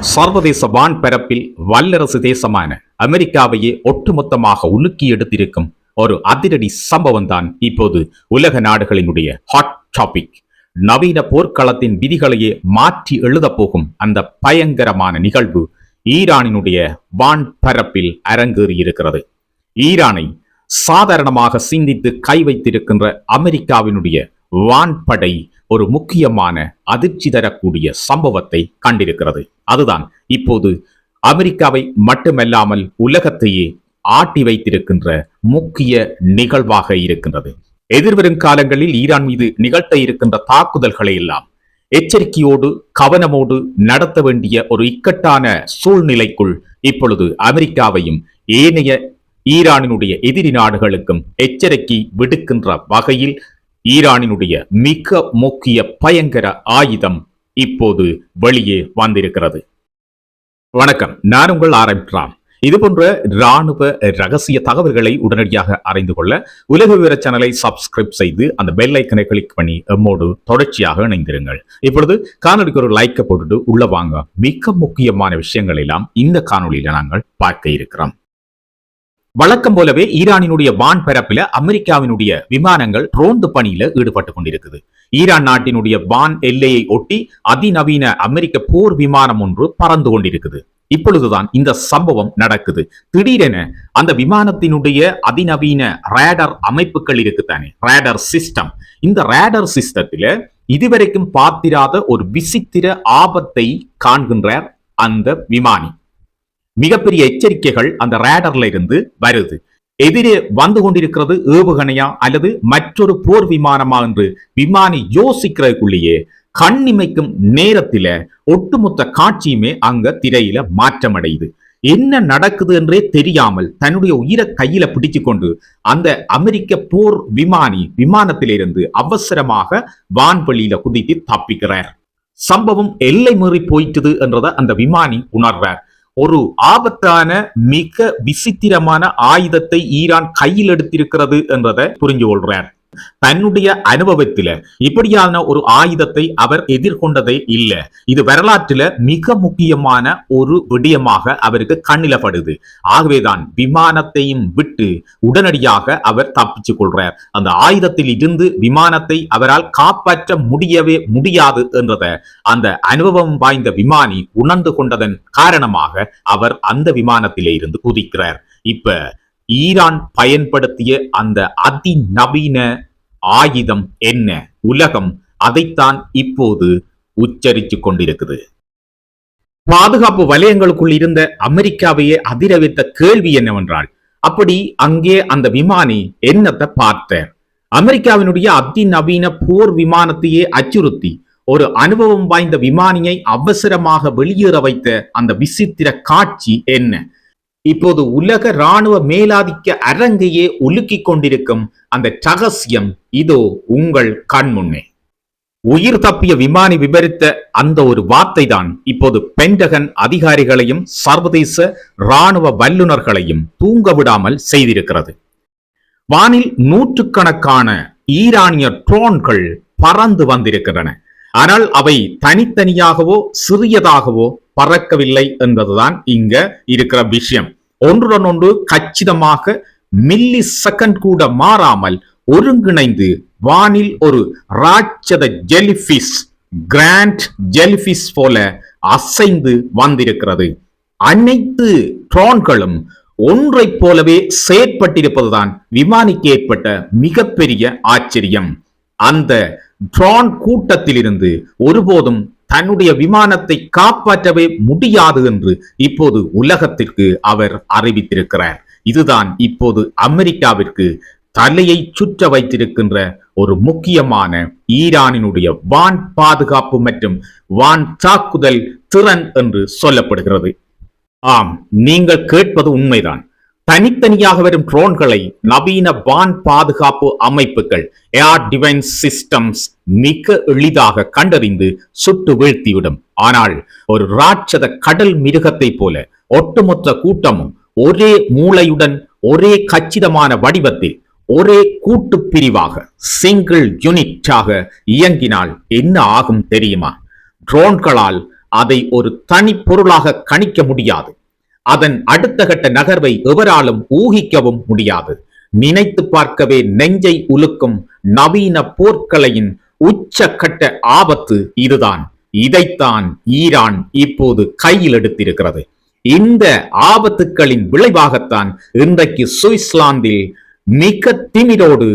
சர்வதேச வான்பரப்பில் வல்லரசு தேசமான அமெரிக்காவையே ஒட்டுமொத்தமாக உலுக்கி எடுத்திருக்கும் ஒரு அதிரடி சம்பவம் தான் இப்போது உலக நாடுகளினுடைய ஹாட் டாபிக். நவீன போர்க்களத்தின் விதிகளையே மாற்றி எழுதப் போகும் அந்த பயங்கரமான நிகழ்வு ஈரானினுடைய வான்பரப்பில் அரங்கேறியிருக்கிறது. ஈரானை சாதாரணமாக சிந்தித்து கை வைத்திருக்கின்ற அமெரிக்காவினுடைய வான்படை ஒரு முக்கியமான அதிர்ச்சி தரக்கூடிய சம்பவத்தை கண்டிருக்கிறது. அதுதான் இப்போது அமெரிக்காவை மட்டுமல்லாமல் உலகத்தையே ஆட்டி வைத்திருக்கின்ற முக்கிய நிகழ்வாக இருக்கின்றது. எதிர்வரும் காலங்களில் ஈரான் மீது நிகழ்த்த இருக்கின்ற தாக்குதல்களை எல்லாம் எச்சரிக்கையோடு கவனமோடு நடத்த வேண்டிய ஒரு இக்கட்டான சூழ்நிலைக்குள் இப்பொழுது அமெரிக்காவையும் ஏனைய ஈரானினுடைய எதிரி நாடுகளுக்கும் எச்சரிக்கை விடுக்கின்ற வகையில் ஈரானினுடைய மிக முக்கிய பயங்கர ஆயுதம் இப்போது வெளியே வந்திருக்கிறது. வணக்கம், நான் உங்கள் ஆரம்பிக்கிறான். இது போன்ற இராணுவ ரகசிய தகவல்களை உடனடியாக அறிந்து கொள்ள உலக விவர சேனலை சப்ஸ்கிரைப் செய்து அந்த பெல் ஐக்கனை கிளிக் பண்ணி எம்மோடு தொடர்ச்சியாக இணைந்திருங்கள். இப்பொழுது காணொலிக்கு ஒரு லைக்கை போட்டுட்டு உள்ள வாங்க. மிக முக்கியமான விஷயங்கள் எல்லாம் இந்த காணொலியில நாங்கள் பார்க்க இருக்கிறோம். வழக்கம் போலவே ஈரானினுடைய வான் பரப்பில அமெரிக்காவினுடைய விமானங்கள் ரோந்து பணியில ஈடுபட்டு கொண்டிருக்குது. ஈரான் நாட்டினுடைய வான் எல்லையை ஒட்டி அதிநவீன அமெரிக்க போர் விமானம் ஒன்று பறந்து கொண்டிருக்குது. இப்பொழுதுதான் இந்த சம்பவம் நடக்குது. திடீரென அந்த விமானத்தினுடைய அதிநவீன ரேடர் அமைப்புகள் இருக்குதானே, ரேடர் சிஸ்டம். இந்த ரேடர் சிஸ்டத்துல இதுவரைக்கும் பார்த்திராத ஒரு விசித்திர ஆபத்தை காண்கின்றார் அந்த விமானி. மிகப்பெரிய எச்சரிக்கைகள் அந்த ரேடர்ல இருந்து வருது. எதிரே வந்து கொண்டிருக்கிறது ஏவுகணையா அல்லது மற்றொரு போர் விமானமா என்று விமானி யோசிக்கிறதுக்குள்ளேயே கண்ணிமைக்கும் நேரத்தில ஒட்டுமொத்த காட்சியுமே அங்க திரையில மாற்றமடையுது. என்ன நடக்குது என்றே தெரியாமல் தன்னுடைய உயிரை கையில பிடிச்சு கொண்டு அந்த அமெரிக்க போர் விமானத்திலிருந்து அவசரமாக வான்வெளியில குதித்து தப்பிக்கிறார். சம்பவம் எல்லை மீறி போயிட்டது என்றதை அந்த விமானி உணர்றார். ஒரு ஆபத்தான மிக விசித்திரமான ஆயுதத்தை ஈரான் கையில் எடுத்திருக்கிறது என்றதை புரிஞ்சு கொள்றார். தன்னுடைய அனுபவத்தில இப்படியான ஒரு ஆயுதத்தை அவர் எதிர்கொண்டதே இல்லை. இது வரலாற்றில மிக முக்கியமான ஒரு விடயமாக அவருக்கு கண்ணிலப்படுது. ஆகவேதான் விமானத்தையும் விட்டு உடனடியாக அவர் தப்பிச்சு கொள்றார். அந்த ஆயுதத்தில் இருந்து விமானத்தை அவரால் காப்பாற்ற முடியவே முடியாது என்றதை அந்த அனுபவம் வாய்ந்த விமானி உணர்ந்து கொண்டதன் காரணமாக அவர் அந்த விமானத்திலே இருந்து குதிக்கிறார். இப்ப ஈரான் பயன்படுத்திய அந்த அதிநவீன ஆயுதம் என்ன? உலகம் அதைத்தான் இப்போது உச்சரித்து கொண்டிருக்குது. பாதுகாப்பு வலயங்களுக்குள் இருந்த அமெரிக்காவையே அதிர வைத்த கேள்வி என்னவென்றால், அப்படி அங்கே அந்த விமானி என்னத்தை பார்த்தார்? அமெரிக்காவினுடைய அதிநவீன போர் விமானத்தையே அச்சுறுத்தி ஒரு அனுபவம் வாய்ந்த விமானியை அவசரமாக வெளியேற வைத்த அந்த விசித்திர காட்சி என்ன? இப்போது உலக இராணுவ மேலாதிக்க அரங்கையே உலுக்கிக் கொண்டிருக்கும் அந்த ரகசியம் இதோ உங்கள் கண் முன்னே. உயிர் தப்பிய விமானி விவரித்த அந்த ஒரு வார்த்தை தான் இப்போது பென்டகன் அதிகாரிகளையும் சர்வதேச இராணுவ வல்லுநர்களையும் தூங்க விடாமல் செய்திருக்கிறது. வானில் நூற்றுக்கணக்கான ஈரானிய ட்ரோன்கள் பறந்து வந்திருக்கின்றன. ஆனால் அவை தனித்தனியாகவோ சிறியதாகவோ பறக்கவில்லை என்பதுதான் இங்க இருக்கிற விஷயம். ஒன்றுடன் ஒன்று கச்சிதமாக மில்லி செகண்ட் கூட மாறாமல் ஒருங்கிணைந்து வானில் ஒரு ராட்சத ஜெலிபிஷ், கிராண்ட் ஜெலிபிஷ் போல அசைந்து வந்திருக்கிறது. அனைத்து ட்ரோன்களும் ஒன்றை போலவே செயற்பட்டிருப்பதுதான் விமானிக்கு ஏற்பட்ட மிகப்பெரிய ஆச்சரியம். அந்த ட்ரோன் கூட்டத்திலிருந்து ஒருபோதும் தன்னுடைய விமானத்தை காப்பாற்றவே முடியாது என்று இப்போது உலகத்திற்கு அவர் அறிவித்திருக்கிறார். இதுதான் இப்போது அமெரிக்காவிற்கு தலையை சுற்ற வைத்திருக்கின்ற ஒரு முக்கியமான ஈரானினுடைய வான் பாதுகாப்பு மற்றும் வான் தாக்குதல் திறன் என்று சொல்லப்படுகிறது. ஆம், நீங்கள் கேட்பது உண்மைதான். தனித்தனியாக வரும் ட்ரோன்களை நவீன வான் பாதுகாப்பு அமைப்புகள், ஏர் டிஃபென்ஸ் சிஸ்டம்ஸ் மிக எளிதாக கண்டறிந்து சுட்டு வீழ்த்திவிடும். ஆனால் ஒரு ராட்சத கடல் மிருகத்தை போல ஒட்டுமொத்த கூட்டமும் ஒரே மூளையுடன் ஒரே கச்சிதமான வடிவத்தில் ஒரே கூட்டு பிரிவாக சிங்கிள் யூனிட்டாக இயங்கினால் என்ன ஆகும் தெரியுமா? ட்ரோன்களால் அதை ஒரு தனி பொருளாக கணிக்க முடியாது. அதன் அடுத்த கட்ட நகர்வை எவராலும் ஊகிக்கவும் முடியாது. நினைத்து பார்க்கவே நெஞ்சை உலுக்கும் நவீன போர்க்கலையின் உச்சக்கட்ட ஆபத்து இதுதான். இதைத்தான் ஈரான் இப்போது கையில் எடுத்திருக்கிறது. இந்த ஆபத்துக்களின் விளைவாகத்தான் இன்றைக்கு சுவிட்சர்லாந்தில் மிக திமிரோடு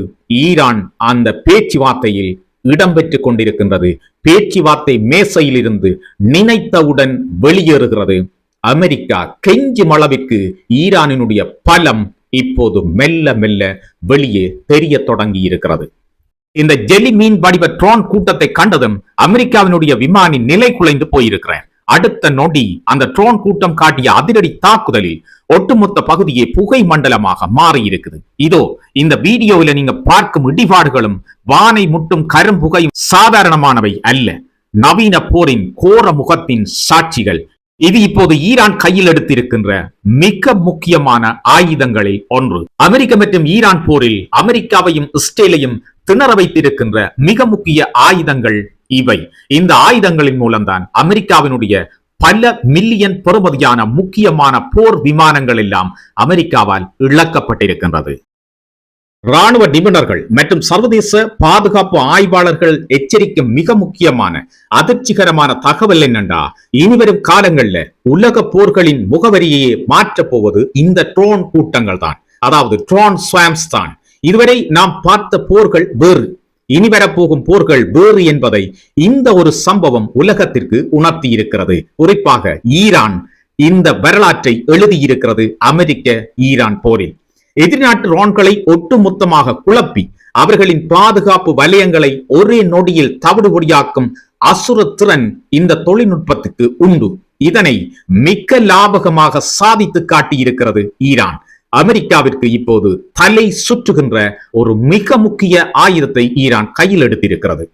ஈரான் அந்த பேச்சுவார்த்தையில் இடம்பெற்றுக் கொண்டிருக்கின்றது. பேச்சுவார்த்தை மேசையில் இருந்து நினைத்தவுடன் வெளியேறுகிறது. அமெரிக்கா கெஞ்சும் அளவிற்கு ஈரானினுடைய பலம் இப்போது மெல்ல மெல்ல வெளியே தெரிய தொடங்கி இருக்கிறது. இந்த ஜெலி மீன் வடிவ ட்ரோன் கூட்டத்தை கண்டதும் அமெரிக்காவினுடைய விமானி நிலை குலைந்து போயிருக்கிறார். அடுத்த நொடி அந்த ட்ரோன் கூட்டம் காட்டிய அதிரடி தாக்குதலில் ஒட்டுமொத்த பகுதியே புகை மண்டலமாக மாறி இருக்குது. இதோ இந்த வீடியோவில் நீங்க பார்க்கும் இடிபாடுகளும் வானை முட்டும் கரும்புகையும் சாதாரணமானவை அல்ல. நவீன போரின் கோர முகத்தின் சாட்சிகள். இது இப்போது ஈரான் கையில் எடுத்திருக்கின்ற மிக முக்கியமான ஆயுதங்களில் ஒன்று. அமெரிக்க மற்றும் ஈரான் போரில் அமெரிக்காவையும் இஸ்ரேலையும் திணற வைத்திருக்கின்ற மிக முக்கிய ஆயுதங்கள் இவை. இந்த ஆயுதங்களின் மூலம்தான் அமெரிக்காவினுடைய பல மில்லியன் பெறுமதியான முக்கியமான போர் விமானங்கள் எல்லாம் அமெரிக்காவால் இழக்கப்பட்டிருக்கின்றது. ராணுவ நிபுணர்கள் மற்றும் சர்வதேச பாதுகாப்பு ஆய்வாளர்கள் எச்சரிக்கும் மிக முக்கியமான அதிர்ச்சிகரமான தகவல் என்னண்டா, இனிவரும் காலங்கள்ல உலக போர்களின் முகவரியை மாற்றப் போவது இந்த ட்ரோன் கூட்டங்கள் தான். அதாவது ட்ரோன் ஸ்வாம்ஸ் தான். இதுவரை நாம் பார்த்த போர்கள் வேறு, இனி வரப்போகும் போர்கள் வேறு என்பதை இந்த ஒரு சம்பவம் உலகத்திற்கு உணர்த்தி இருக்கிறது. குறிப்பாக ஈரான் இந்த வரலாற்றை எழுதியிருக்கிறது. அமெரிக்க ஈரான் போரில் எதிர்நாட்டு ட்ரோன்களை ஒட்டுமொத்தமாக குழப்பி அவர்களின் பாதுகாப்பு வலயங்களை ஒரே நொடியில் தவிடுபொடியாக்கும் அசுர திறன் இந்த தொழில்நுட்பத்துக்கு உண்டு. இதனை மிக லாபகமாக சாதித்து காட்டியிருக்கிறது ஈரான். அமெரிக்காவிற்கு இப்போது தலை சுற்றுகின்ற ஒரு மிக முக்கிய ஆயுதத்தை ஈரான் கையில் எடுத்திருக்கிறது.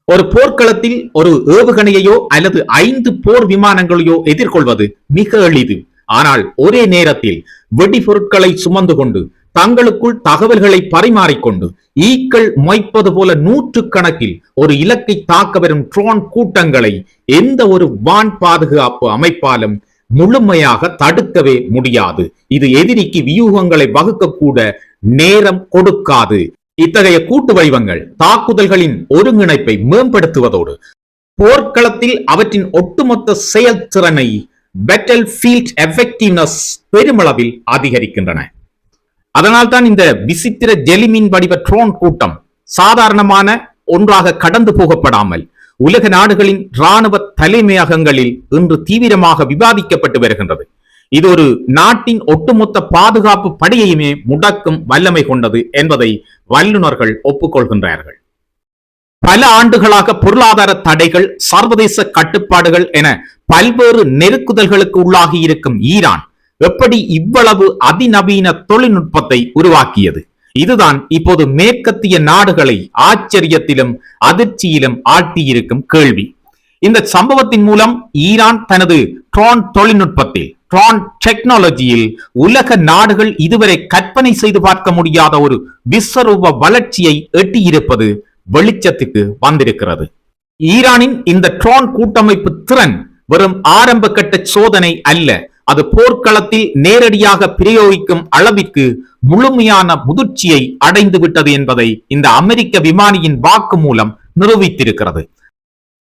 ஒரு போர்க்களத்தில் ஒரு ஏவுகணையோ அல்லது 5 போர் விமானங்களையோ எதிர்கொள்வது மிக எளிது. ஆனால் ஒரே நேரத்தில் வெடிபொருட்களை சுமந்து கொண்டு தங்களுக்குள் தகவல்களை பரிமாறிக்கொண்டு ஈக்கள் மொய்ப்பது போல 100 கணக்கில் ஒரு இலக்கை தாக்க வரும் ட்ரோன் கூட்டங்களை எந்த ஒரு வான் பாதுகாப்பு அமைப்பாலும் முழுமையாக தடுக்கவே முடியாது. இது எதிரிக்கு வியூகங்களை வகுக்க கூட நேரம் கொடுக்காது. இத்தகைய கூட்டு வடிவங்கள் தாக்குதல்களின் ஒருங்கிணைப்பை மேம்படுத்துவதோடு போர்க்களத்தில் அவற்றின் ஒட்டுமொத்த செயல்திறனை பேட்டில் ஃபீல்ட் எஃபெக்டிவ்னஸ் பெருமளவில் அதிகரிக்கின்றன. அதனால்தான் இந்த விசித்திர ஜெலிமீன் வடிவ ட்ரோன் கூட்டம் சாதாரணமான ஒன்றாக கடந்து போகப்படாமல் உலக நாடுகளின் இராணுவ தலைமையகங்களில் இன்று தீவிரமாக விவாதிக்கப்பட்டு வருகின்றது. இது ஒரு நாட்டின் ஒட்டுமொத்த பாதுகாப்பு படையையுமே முடக்கும் வல்லமை கொண்டது என்பதை வல்லுநர்கள் ஒப்புக்கொள்கின்றார்கள். பல ஆண்டுகளாக பொருளாதார தடைகள், சர்வதேச கட்டுப்பாடுகள் என பல்வேறு நெருக்குதல்களுக்கு உள்ளாகி இருக்கும் ஈரான் எப்படி இவ்வளவு அதிநவீன தொழில்நுட்பத்தை உருவாக்கியது? இதுதான் இப்போது மேற்கத்திய நாடுகளை ஆச்சரியத்திலும் அதிர்ச்சியிலும் ஆழ்த்தியிருக்கும் கேள்வி. இந்த சம்பவத்தின் மூலம் ஈரான் தனது ட்ரோன் தொழில்நுட்பத்தில், ட்ரோன் டெக்னாலஜியில் உலக நாடுகள் இதுவரை கற்பனை செய்து பார்க்க முடியாத ஒரு விஸ்வரூப வளர்ச்சியை எட்டியிருப்பது வெளிச்சத்துக்கு வந்திருக்கிறது. ஈரானின் இந்த ட்ரோன் கூட்டமைப்பு திறன் வெறும் ஆரம்ப கட்ட சோதனை அல்ல, அது போர்க்களத்தில் நேரடியாக பிரயோகிக்கும் அளவிற்கு முழுமையான முதிர்ச்சியை அடைந்து விட்டது என்பதை இந்த அமெரிக்க விமானியின் வாக்கு மூலம் நிரூபித்திருக்கிறது.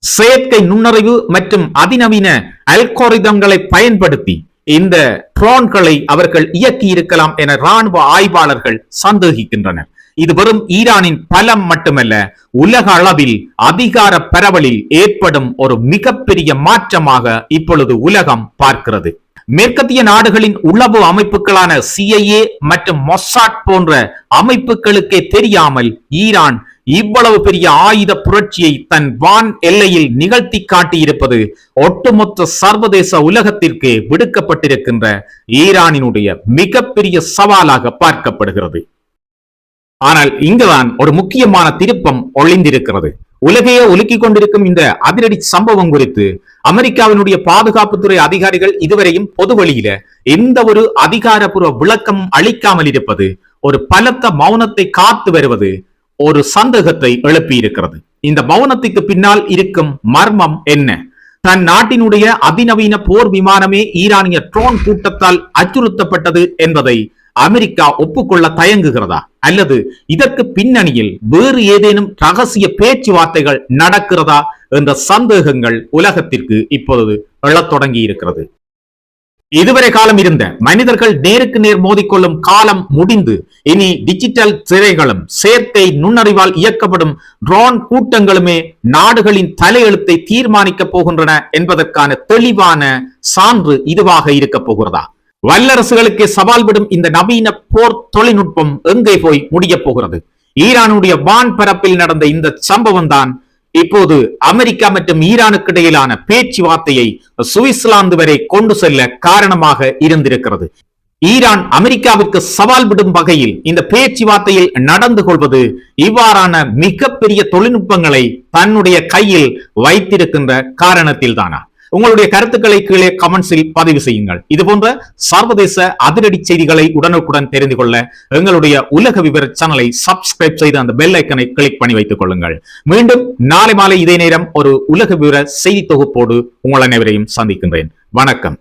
செயற்கை நுண்ணறிவு மற்றும் அதிநவீன அல்கோரிதம்களை பயன்படுத்தி இந்த ட்ரோன்களை அவர்கள் இயக்கி இருக்கலாம் என ராணுவ ஆய்வாளர்கள் சந்தேகிக்கின்றனர். இது வெறும் ஈரானின் பலம் மட்டுமல்ல, உலக அளவில் அதிகார பரவலில் ஏற்படும் ஒரு மிகப்பெரிய மாற்றமாக இப்பொழுது உலகம் பார்க்கிறது. மேற்கத்திய நாடுகளின் உளவு அமைப்புகளான CIA மற்றும் மொசாட் போன்ற அமைப்புகளுக்கே தெரியாமல் ஈரான் இவ்வளவு பெரிய ஆயுத புரட்சியை தன் வான் எல்லையில் நிகழ்த்தி காட்டியிருப்பது ஒட்டுமொத்த சர்வதேச உலகத்திற்கு விடுக்கப்பட்டிருக்கின்ற ஈரானினுடைய மிகப்பெரிய சவாலாக பார்க்கப்படுகிறது. ஆனால் இங்குதான் ஒரு முக்கியமான திருப்பம் ஒளிந்திருக்கிறது. உலகையே உலுக்கிக் கொண்டிருக்கும் இந்த அதிரடி சம்பவம் குறித்து அமெரிக்காவினுடைய பாதுகாப்புத்துறை அதிகாரிகள் இதுவரையும் பொது வழியில எந்த ஒரு அதிகாரப்பூர்வ விளக்கமும் அளிக்காமல் இருப்பது, ஒரு பலத்த மௌனத்தை காத்து வருவது ஒரு சந்தேகத்தை எழுப்பி இருக்கிறது. இந்த மௌனத்துக்கு பின்னால் இருக்கும் மர்மம் என்ன? தன் நாட்டினுடைய அதிநவீன போர் விமானமே ஈரானிய ட்ரோன் கூட்டத்தால் அச்சுறுத்தப்பட்டது என்பதை அமெரிக்கா ஒப்புக்கொள்ள தயங்குகிறதா அல்லது இதற்கு பின்னணியில் வேறு ஏதேனும் ரகசிய பேச்சுவார்த்தைகள் நடக்கிறதா என்ற சந்தேகங்கள் உலகத்திற்கு இப்பொழுது எழத் தொடங்கி இருக்கிறது. இதுவரை காலம் இருந்த மனிதர்கள் நேருக்கு நேர் மோதிக்கொள்ளும் காலம் முடிந்து இனி டிஜிட்டல் திரைகளும் செயற்கை நுண்ணறிவால் இயக்கப்படும் ட்ரோன் கூட்டங்களுமே நாடுகளின் தலையெழுத்தை தீர்மானிக்க போகின்றன என்பதற்கான தெளிவான சான்று இதுவாக இருக்க போகிறதா? வல்லரசுகளுக்கு சவால் விடும் இந்த நவீன போர் தொழில்நுட்பம் எங்கே போய் முடிய போகிறது? ஈரானுடைய வான் பரப்பில் நடந்த இந்த சம்பவம் தான் இப்போது அமெரிக்கா மற்றும் ஈரானுக்கு இடையிலான பேச்சுவார்த்தையை சுவிட்சர்லாந்து வரை கொண்டு செல்ல காரணமாக இருந்திருக்கிறது. ஈரான் அமெரிக்காவிற்கு சவால் விடும் வகையில் இந்த பேச்சுவார்த்தையில் நடந்து கொள்வது இவ்வாறான மிகப்பெரிய தொழில்நுட்பங்களை தன்னுடைய கையில் வைத்திருக்கின்ற காரணத்தில் தானா? உங்களுடைய கருத்துக்களை கீழே கமெண்ட்ஸில் பதிவு செய்யுங்கள். இது போன்ற சர்வதேச அதிரடி செய்திகளை உடனுக்குடன் தெரிந்து கொள்ள எங்களுடைய உலக விவர சேனலை சப்ஸ்கிரைப் செய்து அந்த பெல் ஐக்கனை கிளிக் பண்ணி வைத்துக் கொள்ளுங்கள். மீண்டும் நாளை மாலை இதே நேரம் ஒரு உலக விவர செய்தி தொகுப்போடு உங்கள் அனைவரையும் சந்திக்கின்றேன். வணக்கம்.